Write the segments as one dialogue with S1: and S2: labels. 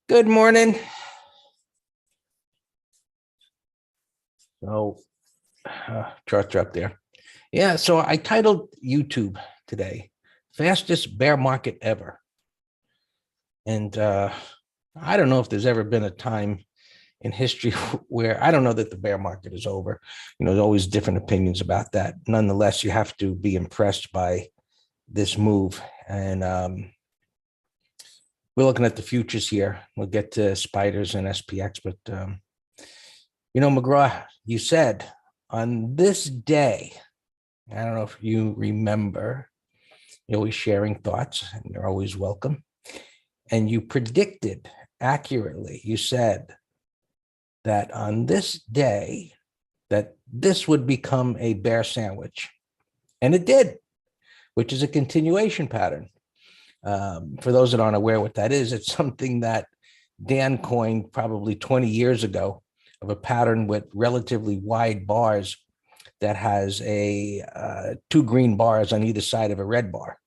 S1: Good morning. So, charts are up there. Yeah, so I titled YouTube today, Fastest Bear Market Ever. And I don't know if there's ever been a time in history where I don't know that the bear market is over. There's always different opinions about that. Nonetheless, you have to be impressed by this move. And we're looking at the futures here. We'll get to spiders and SPX, but McGraw, you said on this day, I don't know if you remember, you're always sharing thoughts and you're always welcome. And you predicted accurately, you said that on this day, that this would become a bear sandwich. And it did, which is a continuation pattern. For those that aren't aware what that is, it's something that Dan coined probably 20 years ago of a pattern with relatively wide bars that has two green bars on either side of a red bar.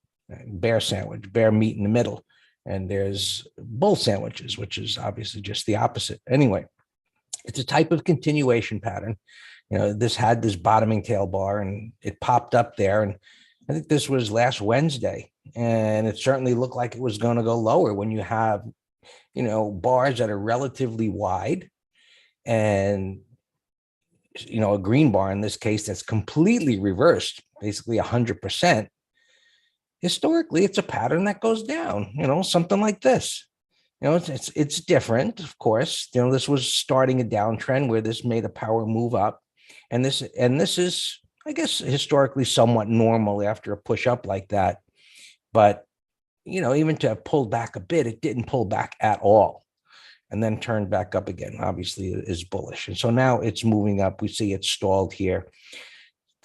S1: Bear sandwich, bear meat in the middle. And there's bull sandwiches, which is obviously just the opposite. Anyway, it's a type of continuation pattern. This had this bottoming tail bar and it popped up there. And I think this was last Wednesday. And it certainly looked like it was going to go lower when you have, bars that are relatively wide and a green bar in this case that's completely reversed, basically 100%. Historically, it's a pattern that goes down, something like this. It's different, of course. This was starting a downtrend where this made a power move up, and this is, I guess, historically somewhat normal after a push up like that. But even to have pulled back a bit, it didn't pull back at all, and then turned back up again. Obviously, is bullish, and so now it's moving up. We see it stalled here.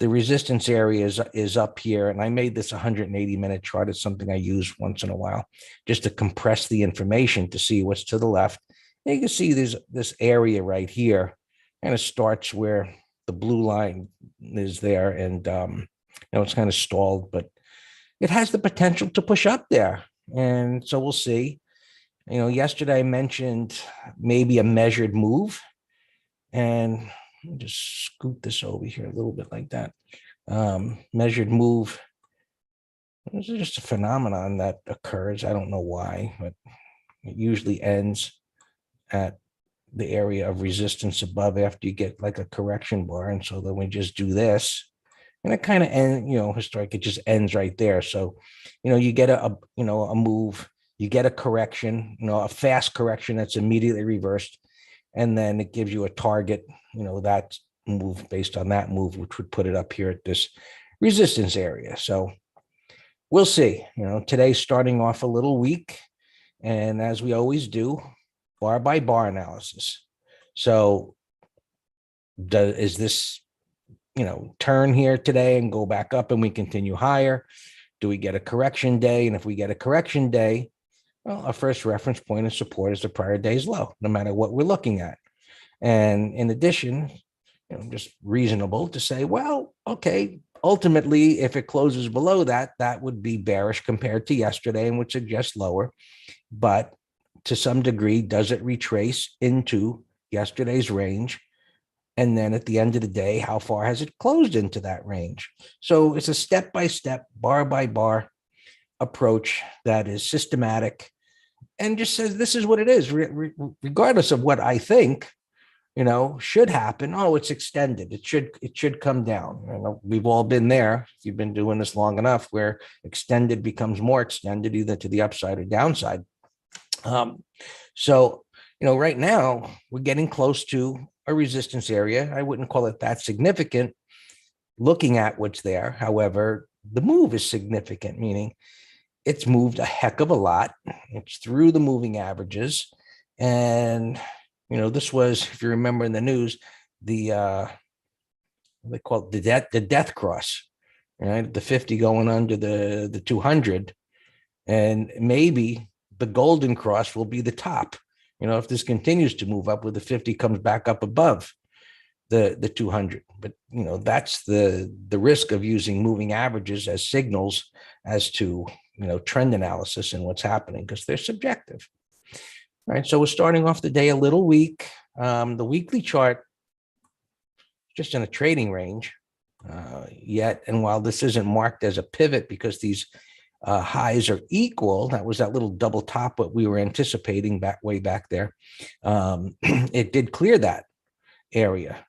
S1: The resistance area is up here, and I made this 180-minute chart. It's something I use once in a while just to compress the information to see what's to the left. And you can see this area right here, and it starts where the blue line is there, and it's kind of stalled, but it has the potential to push up there, and so we'll see. Yesterday I mentioned maybe a measured move, and just scoot this over here a little bit like that. Measured move. This is just a phenomenon that occurs. I don't know why, but it usually ends at the area of resistance above after you get like a correction bar. And so then we just do this, and it kind of ends, historically, it just ends right there. So, you get a move, you get a correction, a fast correction that's immediately reversed. And then it gives you a target, that move based on that move, which would put it up here at this resistance area. So we'll see. Today's starting off a little weak. And as we always do, bar by bar analysis. So is this, turn here today and go back up and we continue higher? Do we get a correction day? And if we get a correction day, well, our first reference point of support is the prior day's low, no matter what we're looking at. And in addition, just reasonable to say, well, okay, ultimately, if it closes below that, that would be bearish compared to yesterday and would suggest lower. But to some degree, does it retrace into yesterday's range? And then at the end of the day, how far has it closed into that range? So it's a step-by-step, bar-by-bar approach that is systematic and just says this is what it is, regardless of what I think, should happen. Oh, it's extended. It should come down. We've all been there. If you've been doing this long enough, where extended becomes more extended, either to the upside or downside. So, right now we're getting close to a resistance area. I wouldn't call it that significant looking at what's there. However, the move is significant, meaning it's moved a heck of a lot. It's through the moving averages. And, this was, if you remember in the news, they call it the death cross, right? The 50 going under the 200. And maybe the golden cross will be the top. If this continues to move up, where the 50 comes back up above the 200. But, that's the risk of using moving averages as signals as to, trend analysis and what's happening, because they're subjective. All right, so we're starting off the day a little weak. The weekly chart, just in a trading range yet. And while this isn't marked as a pivot because these highs are equal, that was that little double top what we were anticipating way back there. It did clear that area.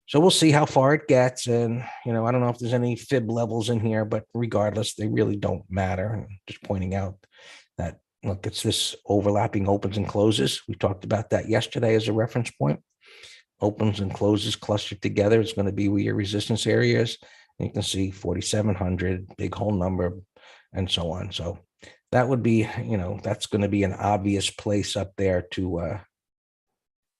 S1: So we'll see how far it gets. And, I don't know if there's any fib levels in here, but regardless, they really don't matter. And just pointing out that, look, it's this overlapping opens and closes. We talked about that yesterday as a reference point. Opens and closes clustered together. It's going to be where your resistance area is. And you can see 4,700, big whole number, and so on. So that would be, that's going to be an obvious place up there to,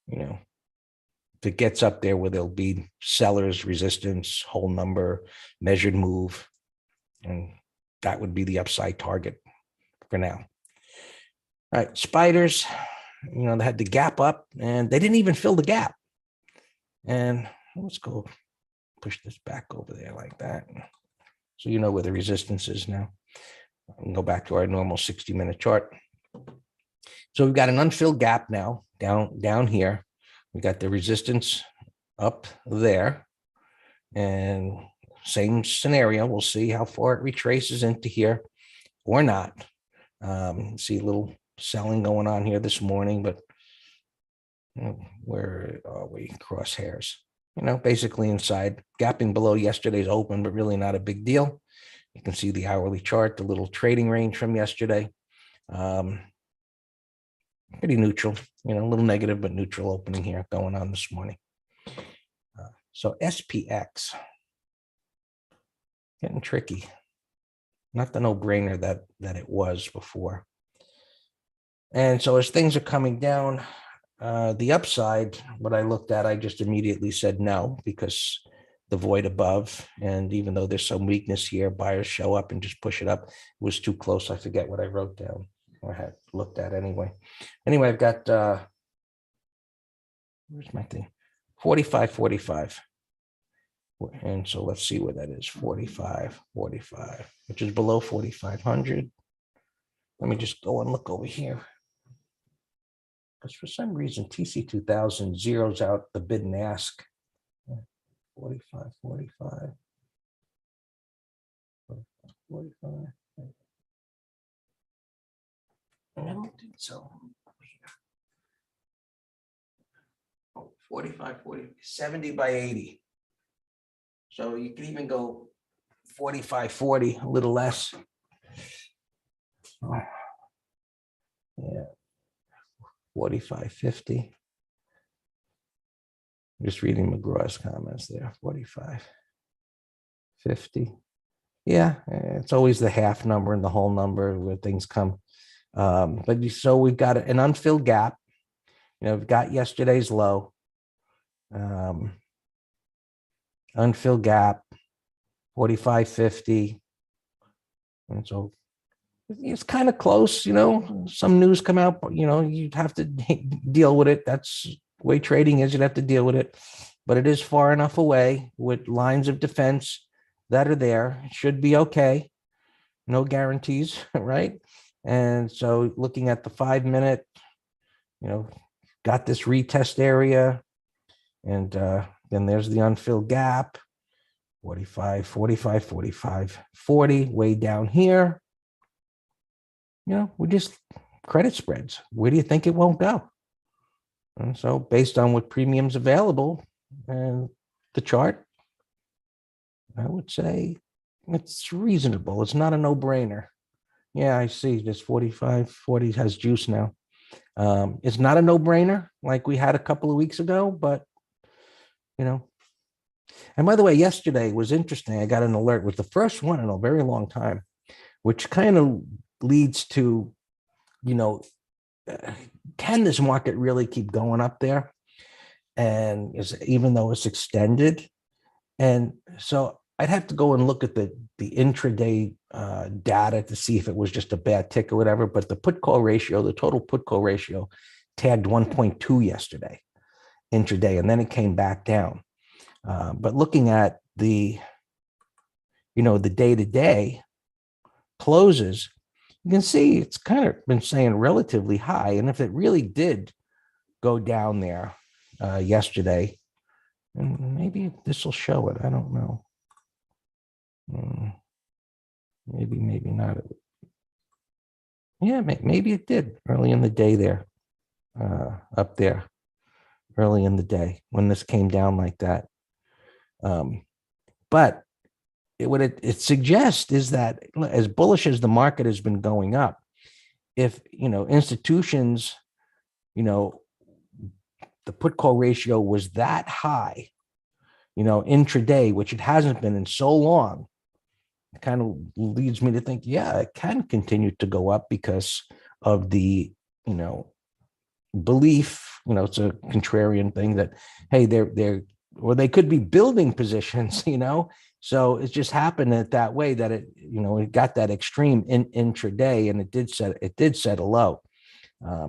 S1: if it gets up there where there'll be sellers, resistance, whole number, measured move, and that would be the upside target for now. All right, spiders, they had the gap up and they didn't even fill the gap. And let's go push this back over there like that. So you know where the resistance is now. We can go back to our normal 60-minute chart. So we've got an unfilled gap now down here. We got the resistance up there. And same scenario. We'll see how far it retraces into here or not. See a little selling going on here this morning, but where are we? Crosshairs, basically inside, gapping below yesterday's open, but really not a big deal. You can see the hourly chart, the little trading range from yesterday. Pretty neutral, a little negative, but neutral opening here going on this morning. So SPX, getting tricky. Not the no-brainer that it was before. And so as things are coming down, the upside, what I looked at, I just immediately said no, because the void above, and even though there's some weakness here, buyers show up and just push it up. It was too close. I forget what I wrote down or had looked at anyway. Anyway, I've got, where's my thing? 45.45. And so let's see where that is, 45.45, which is below 4,500. Let me just go and look over here. Because for some reason, TC2000 zeroes out the bid and ask. 45.45. 45. I don't think so. 45, 40, 70 by 80. So you can even go 45, 40, a little less. Oh. Yeah. 45, 50. I'm just reading McGraw's comments there. 45, 50. Yeah, it's always the half number and the whole number where things come. But so we've got an unfilled gap. We've got yesterday's low. Unfilled gap, 45, 50. And so it's kind of close, some news come out, but, you'd have to deal with it. That's the way trading is. You'd have to deal with it, but it is far enough away with lines of defense that are there. It should be okay. No guarantees, right? And so looking at the 5-minute, got this retest area, and then there's the unfilled gap, 45, 45, 45, 40, way down here. We just credit spreads. Where do you think it won't go? And so based on what premiums available and the chart, I would say it's reasonable. It's not a no-brainer. Yeah, I see this 45, 40 has juice now. It's not a no-brainer like we had a couple of weeks ago, but, and by the way, yesterday was interesting. I got an alert with the first one in a very long time, which kind of leads to, can this market really keep going up there? And even though it's extended. And so I'd have to go and look at the intraday data to see if it was just a bad tick or whatever. But the put call ratio, the total put call ratio tagged 1.2 yesterday intraday, and then it came back down. But looking at the day-to-day closes, you can see it's kind of been staying relatively high. And if it really did go down there yesterday, and maybe this will show it. I don't know. Maybe not. Yeah, maybe it did early in the day there, up there, early in the day when this came down like that. But what it suggests is that as bullish as the market has been going up, if institutions, the put call ratio was that high, intraday, which it hasn't been in so long, it kind of leads me to think, yeah, it can continue to go up because of the, belief, it's a contrarian thing that, hey, or they could be building positions, so it just happened that way that it got that extreme intraday, and it did set a low.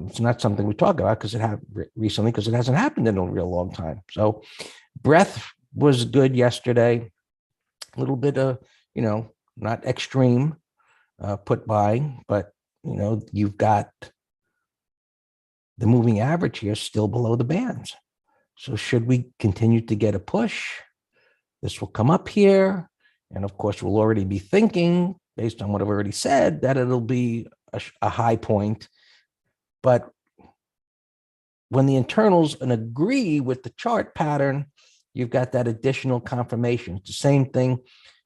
S1: It's not something we talk about because it happened recently, because it hasn't happened in a real long time. So breadth was good yesterday, a little bit of, not extreme put buying, but, you've got the moving average here still below the bands. So should we continue to get a push, this will come up here. And of course, we'll already be thinking, based on what I've already said, that it'll be a high point. But when the internals agree with the chart pattern, you've got that additional confirmation. It's the same thing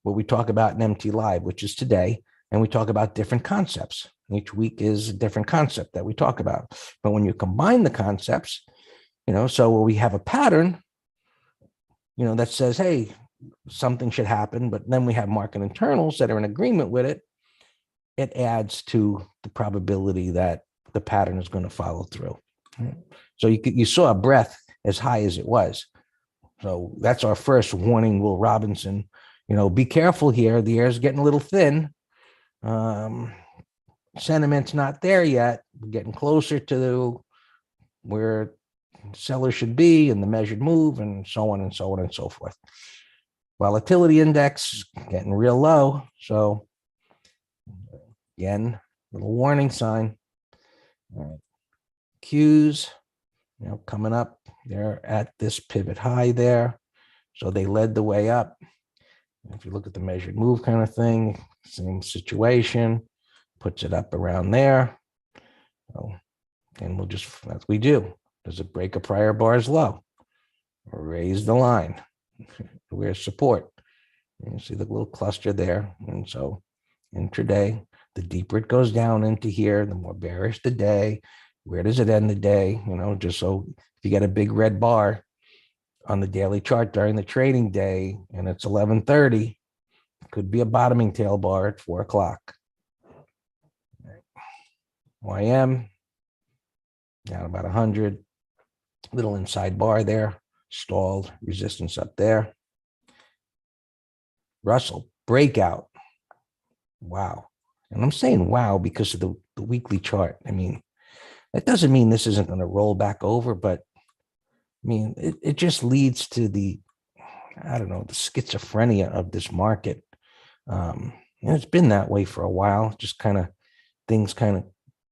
S1: what we talk about in MT Live, which is today, and we talk about different concepts. Each week is a different concept that we talk about. But when you combine the concepts, so we have a pattern, that says, hey, something should happen, but then we have market internals that are in agreement with it. It adds to the probability that the pattern is going to follow through. So you saw a breadth as high as it was. So that's our first warning, Will Robinson. Be careful here. The air is getting a little thin. Sentiment's not there yet. We're getting closer to where sellers should be in the measured move, and so on and so on and so forth. Volatility index getting real low. So again, little warning sign. All right. Qs, coming up, they're at this pivot high there. So they led the way up. If you look at the measured move kind of thing, same situation, puts it up around there. So, and we'll just, as we do, does it break a prior bar's low? Raise the line. Where's support? You see the little cluster there. And so intraday, the deeper it goes down into here, the more bearish the day. Where does it end the day? Just so if you get a big red bar on the daily chart during the trading day and it's 11:30, it could be a bottoming tail bar at 4 o'clock. YM down about 100, little inside bar there, stalled, resistance up there. Russell breakout. Wow. And I'm saying wow because of the weekly chart. I mean, that doesn't mean this isn't going to roll back over, but I mean, it just leads to the schizophrenia of this market. And it's been that way for a while, just things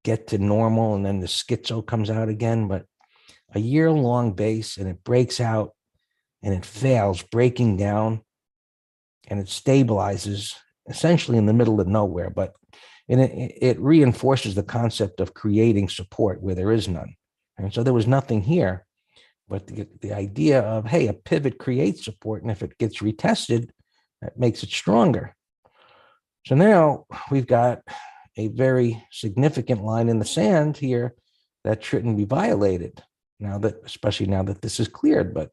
S1: get to normal, and then the schizo comes out again. But a year-long base, and it breaks out and it fails, breaking down, and it stabilizes essentially in the middle of nowhere. But it reinforces the concept of creating support where there is none. And so there was nothing here. But the idea of, hey, a pivot creates support, and if it gets retested, that makes it stronger. So now we've got a very significant line in the sand here that shouldn't be violated. Especially now that this is cleared. But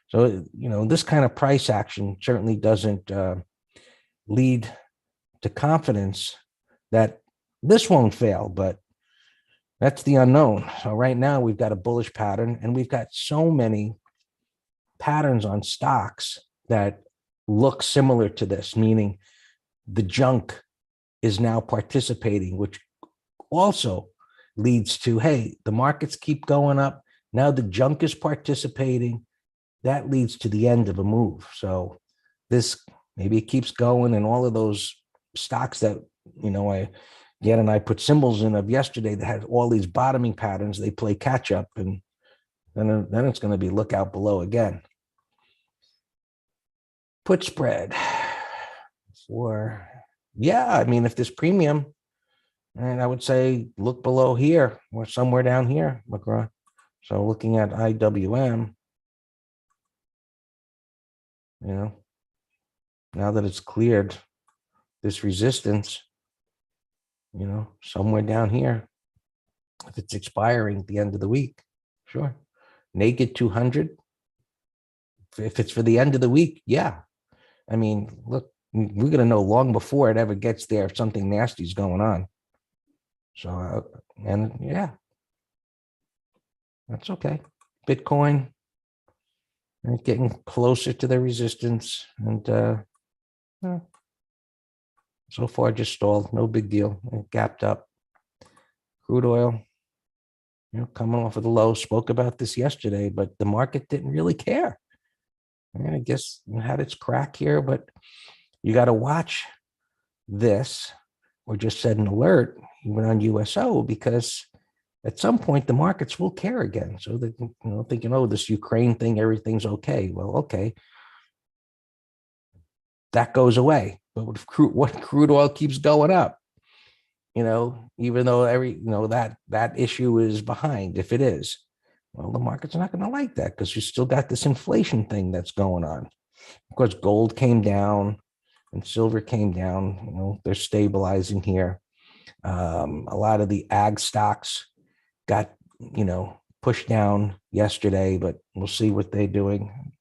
S1: so, this kind of price action certainly doesn't lead to confidence that this won't fail, but that's the unknown. So right now we've got a bullish pattern, and we've got so many patterns on stocks that look similar to this, meaning the junk is now participating, which also leads to, hey, the markets keep going up. Now the junk is participating. That leads to the end of a move. So this, maybe it keeps going, and all of those stocks that, Yan and I put symbols in of yesterday that had all these bottoming patterns. They play catch up, and then it's going to be look out below again. Put spread for, yeah, I mean, if this premium, and I would say look below here or somewhere down here, McGraw. So looking at IWM, now that it's cleared this resistance, somewhere down here, if it's expiring at the end of the week, sure. Naked 200. If it's for the end of the week, yeah. I mean, look, we're going to know long before it ever gets there if something nasty is going on. So, and yeah, that's okay. Bitcoin, getting closer to the resistance, and so far just stalled. No big deal. It gapped up. Crude oil, coming off of the low. Spoke about this yesterday, but the market didn't really care. And I guess it had its crack here, but you got to watch this, or just set an alert even on USO, because at some point the markets will care again. So that, thinking, oh, this Ukraine thing, everything's okay. Well, okay, that goes away. But what crude oil keeps going up, even though that issue is behind, if it is, well, the market's not going to like that, because you still got this inflation thing that's going on. Of course, gold came down and silver came down. They're stabilizing here. A lot of the ag stocks got, pushed down yesterday, but we'll see what they're doing.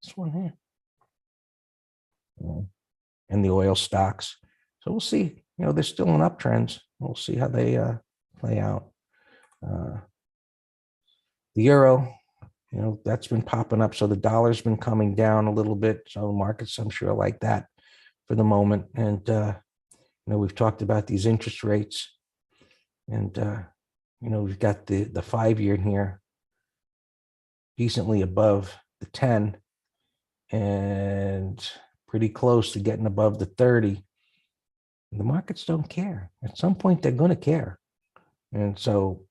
S1: This one here. And the oil stocks. So we'll see. They're still in uptrends. We'll see how they play out. The euro, that's been popping up. So the dollar's been coming down a little bit. So the markets, I'm sure, like that for the moment. And, we've talked about these interest rates. And, we've got the 5-year here decently above the 10 and pretty close to getting above the 30. The markets don't care. At some point, they're going to care. And so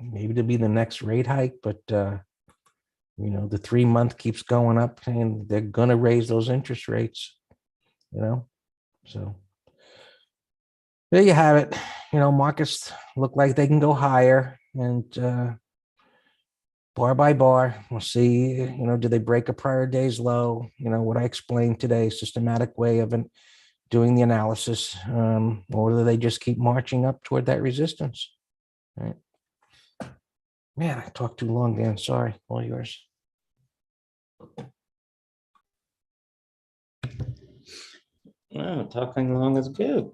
S1: maybe to be the next rate hike, but, the 3-month keeps going up, and they're going to raise those interest rates, so there you have it. Markets look like they can go higher, and bar by bar, we'll see, do they break a prior day's low? What I explained today, systematic way of doing the analysis, or do they just keep marching up toward that resistance? All right. Man, I talked too long, Dan. Sorry. All yours.
S2: No, talking long is good.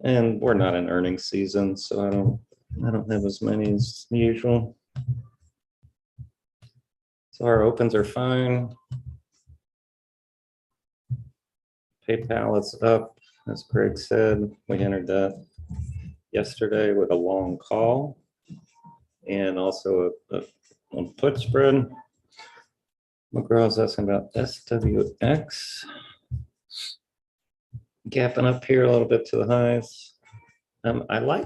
S2: And we're not in earnings season, so I don't have as many as usual. So our opens are fine. PayPal is up, as Greg said. We entered that yesterday with a long call, and also a put spread. McGraw's asking about SWX. Gapping up here a little bit to the highs. I like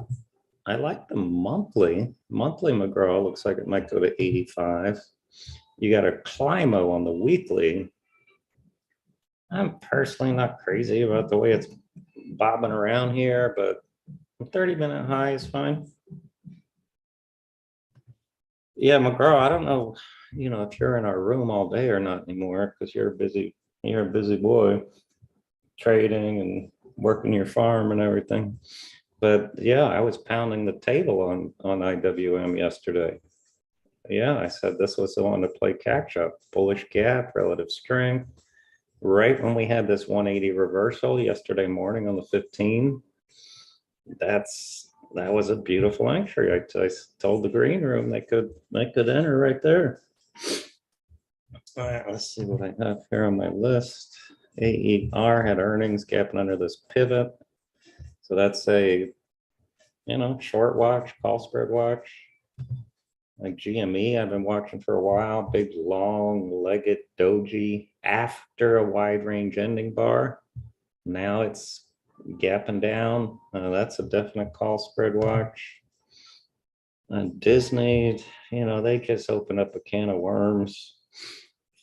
S2: the monthly McGraw. Looks like it might go to 85. You got a Climo on the weekly. I'm personally not crazy about the way it's bobbing around here, but 30-minute high is fine. Yeah, McGraw, I don't know, if you're in our room all day or not anymore, because you're a busy boy, trading and working your farm and everything. But yeah, I was pounding the table on IWM yesterday. Yeah, I said this was the one to play catch up, bullish gap, relative strength. Right when we had this 180 reversal yesterday morning on the 15, that was a beautiful entry. I told the green room they could enter right there. All right, let's see what I have here on my list. AER had earnings gapping under this pivot. So that's a, short watch, call spread watch. Like GME, I've been watching for a while. Big, long-legged doji after a wide range ending bar. Now it's gapping down. That's a definite call spread watch. Disney, they just opened up a can of worms,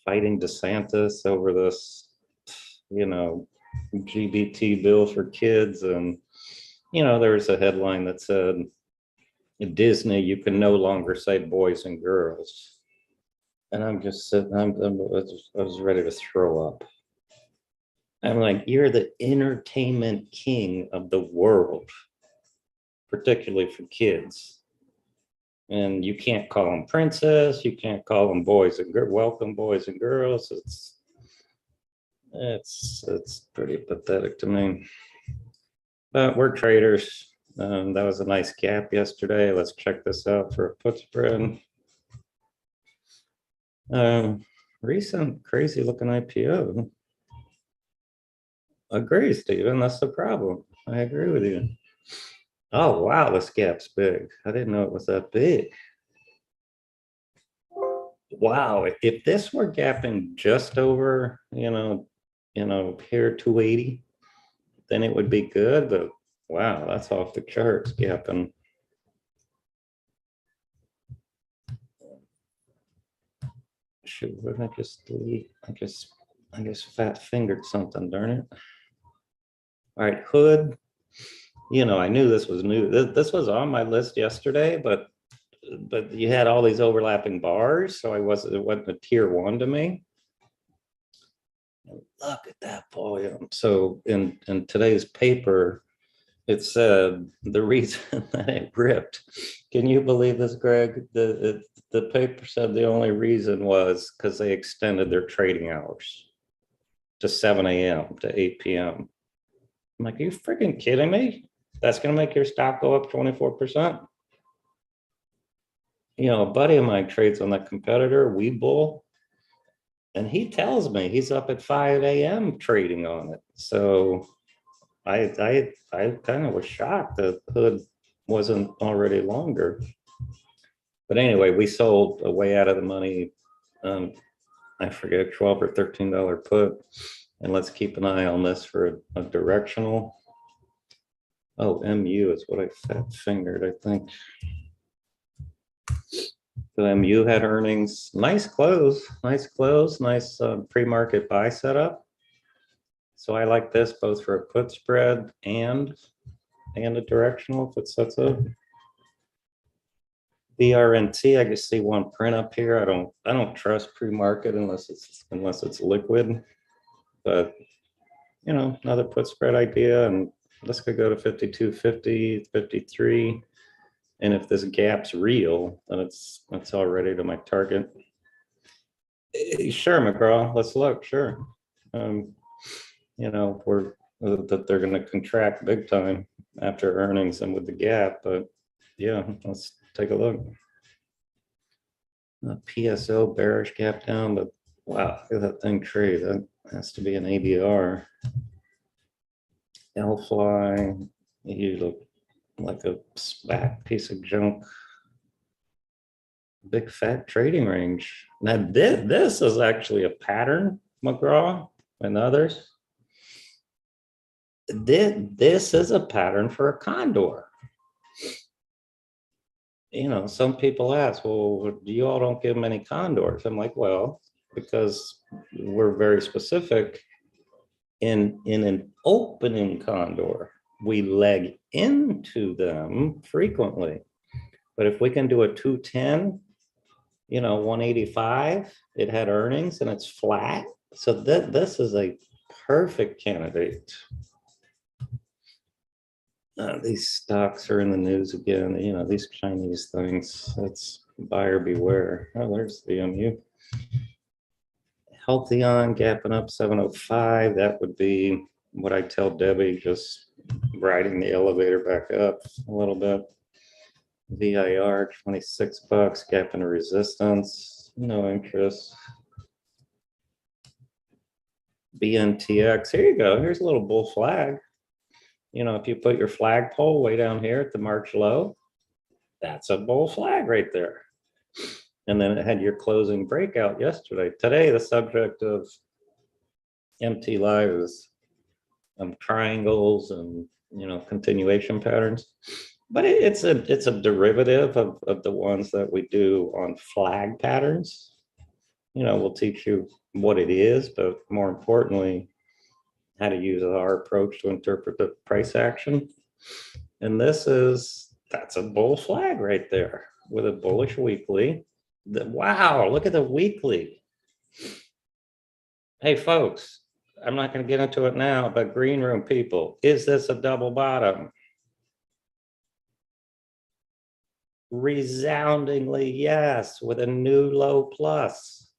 S2: fighting DeSantis over this, GBT bill for kids. And, there was a headline that said, in Disney, you can no longer say boys and girls. And I'm just sitting, I was ready to throw up. I'm like, you're the entertainment king of the world, particularly for kids. And you can't call them princess, you can't call them boys and girls, welcome boys and girls. It's pretty pathetic to me. But we're traders. That was a nice gap yesterday. Let's check this out for a put spread. Recent crazy looking IPO. Agree, Stephen. That's the problem. I agree with you. Oh, wow, this gap's big. I didn't know it was that big. Wow, if this were gapping just over, here 280, then it would be good. But wow, that's off the charts gapping. Shoot, what did I just delete? I just fat fingered something, darn it. All right, Hood. I knew this was new. This was on my list yesterday, but you had all these overlapping bars, so it wasn't a tier one to me. Look at that volume. So in today's paper, it said the reason that it ripped. Can you believe this, Greg? The paper said the only reason was because they extended their trading hours to 7 a.m. to 8 p.m. I'm like, are you freaking kidding me? That's going to make your stock go up 24%. A buddy of mine trades on that competitor, Webull, and he tells me he's up at 5 a.m. trading on it. So I kind of was shocked that Hood wasn't already longer. But anyway, we sold a way out of the money. I forget, $12 or $13 put. And let's keep an eye on this for a directional. Oh, MU is what I fat fingered, I think. So MU had earnings. Nice close, nice pre-market buy setup. So I like this both for a put spread and a directional if it sets up. BRNT, I just see one print up here. I don't trust pre-market unless it's liquid. But another put spread idea, and this could go to 52.50, 53. And if this gap's real, then it's already to my target. Sure, McGraw, let's look, sure. That they're going to contract big time after earnings and with the gap, but yeah, let's take a look. PSO bearish gap down, but wow, look at that thing trade. That has to be an ABR. L-Fly, you look like a SPAC piece of junk. Big fat trading range. Now this is actually a pattern, McGraw and others. This is a pattern for a condor. Some people ask, well, you all don't give many condors. I'm like, well, because we're very specific. In an opening condor, we leg into them frequently. But if we can do a 210, 185, it had earnings and it's flat. So this is a perfect candidate. These stocks are in the news again. These Chinese things, it's buyer beware. Oh, there's the MU. Healthion gapping up 705. That would be what I tell Debbie, just riding the elevator back up a little bit. VIR, $26, gapping resistance, no interest. BNTX, here you go. Here's a little bull flag. If you put your flagpole way down here at the March low, that's a bull flag right there. And then it had your closing breakout yesterday. Today, the subject of MT Live is triangles and, continuation patterns. But it's a derivative of the ones that we do on flag patterns. We'll teach you what it is, but more importantly, how to use our approach to interpret the price action. And that's a bull flag right there with a bullish weekly. Wow, look at the weekly. Hey, folks, I'm not going to get into it now, but green room people, is this a double bottom? Resoundingly yes, with a new low plus.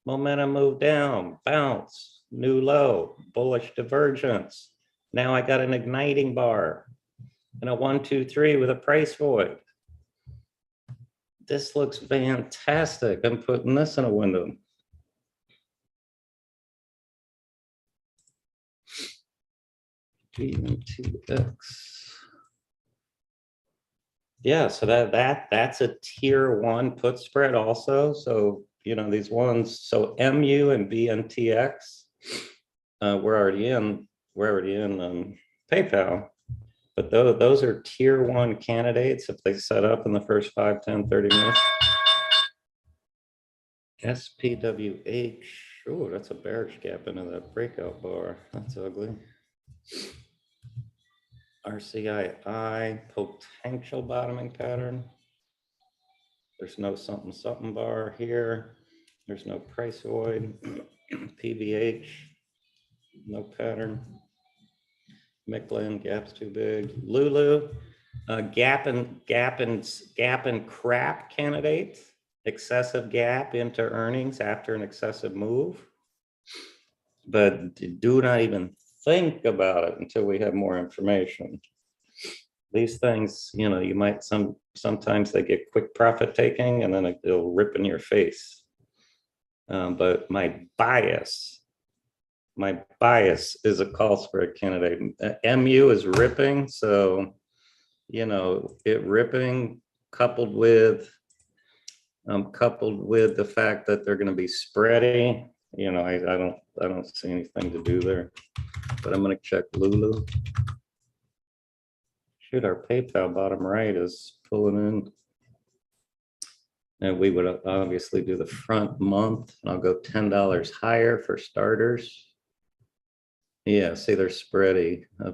S2: Momentum move down, bounce, new low, bullish divergence. Now I got an igniting bar and a 1, 2, 3 with a price void. This looks fantastic. I'm putting this in a window. GM2X. Yeah, so that's a tier 1 put spread also. So, these ones, so MU and BNTX, we're already in PayPal, but those are tier 1 candidates if they set up in the first 5, 10, 30 minutes. SPWH, oh, that's a bearish gap into that breakout bar. That's ugly. RCII, potential bottoming pattern. There's no something bar here. There's no price void. PVH, no pattern. Micklin, gap's too big. Lulu, gap and crap candidate. Excessive gap into earnings after an excessive move. But do not even think about it until we have more information. These things, you might sometimes they get quick profit taking and then it'll rip in your face. But my bias is a call spread candidate. MU is ripping, so it ripping coupled with the fact that they're going to be spready. I don't see anything to do there. But I'm going to check Lulu. Shoot, our PayPal bottom right is pulling in. And we would obviously do the front month. And I'll go $10 higher for starters. Yeah, see, they're spready.